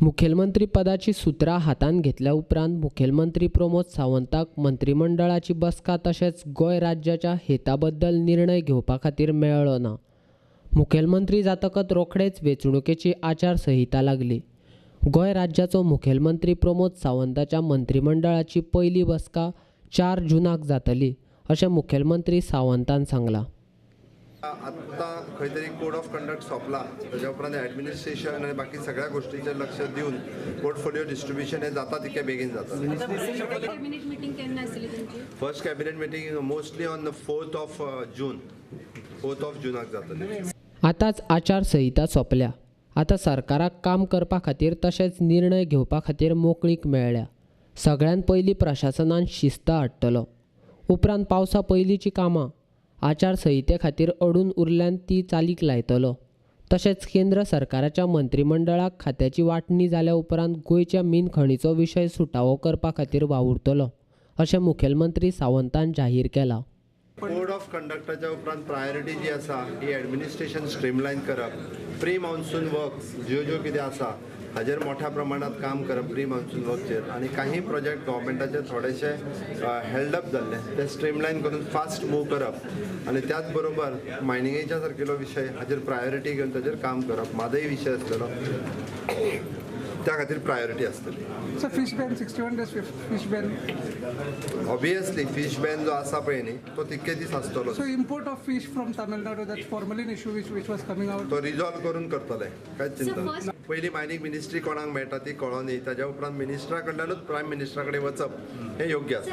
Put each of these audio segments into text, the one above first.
मुखेलमंत्री पदाची सुत्रां हातान घेतल्या उपरांत मुखेलमंत्री प्रमोद सावंताक मंत्रिमंडळाची बसका तशेंच गोंय राज्याच्या हेता बद्दल निर्णय घेवपा खातीर मेळ्ळो ना। मुखेलमंत्री जातकच रोखडेच वेंचणुकेची आचारसंहिता लागली। गोंय राज्याचो मुखेलमंत्री प्रमोद सावंताच्या मंत्रिमंडळाची पयली बसका 4 जूनाक जातली अशें मुखेलमंत्री सावंतान सांगलां। आत्ता खंय तरी कोड ऑफ कंडक्ट सोंपला, ताच्या उपरांत ॲडमिनिस्ट्रेशन आनी बाकी सगळ्या गोष्टींचेर लक्ष दिवन पोर्टफोलिओ डिस्ट्रीब्यूशन हें जाता तितकें बेगीन जाता। First cabinet meeting mostly on the 4th of June, 4th of Juneक जातली। आतांच आचारसंहिता सोंपल्या। आतां सरकाराक काम करपा खातीर तशेंच निर्णय घेवपा खातीर मोकळीक मेळ्ळ्या। सगळ्यान पयलीं प्रशासनान शिस्त हाडटलो, उपरांत पावसा पयलींची कामां आचारसंहिते खातीर अडून उरल्यान ती चालीक लायतलो। तशेंच केंद्र सरकाराच्या मंत्रिमंडळाक खात्याची वांटणी जाल्या उपरांत गोंयच्या मीन खणीचो विशय सुटावो करपा खातीर वावुरतलो अशें मुखेलमंत्री सावंतान जाहीर केलां। कोड ऑफ कंडक्टाच्या उपरांत प्रायोरिटी जी आसा ही ॲडमिनिस्ट्रेशन स्ट्रीमलायन करप, प्री मान्सून वर्क्स ज्यो कितें आसा हाजेर मोठ्या प्रमाणात काम करप प्री मान्सून वर्कचेर, आनी काही प्रोजेक्ट गव्हर्मेंटाचे थोडेशे हेल्डअप जाल्ले ते स्ट्रीमलायन करून फास्ट मूव करप, आनी त्याच बरोबर मायनिंगेच्या सारकेलो विशय हाजेर प्रायोरिटी घेवन ताजेर काम करप म्हादय विशय आसलेलो, त्या खातीर प्रायोरिटी आसतली। Sir fish ban 61 days fish ban obviously fish ban जो आसा पळय न्ही तो तितके दीस आसतलो। So import of fish from Tamil Nadu that's formally an issue which was coming out. तो रिझॉल्व करून करतले, कांयच चिंता ना। पयली मायनिंग मिनिस्ट्री कोणाक मेळटा ती कळोन दी, ताच्या उपरांत मिनिस्टरा कडल्यानूच प्रायम मिनिस्टरा कडेन वचप हें योग्य आसता।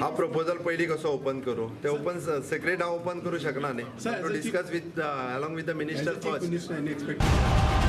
हा प्रपोजल पयली कसो ओपन करूं, ते ओपन सिक्रेट हांव ओपन करूं शकना न्ही, discuss with along with the minister first.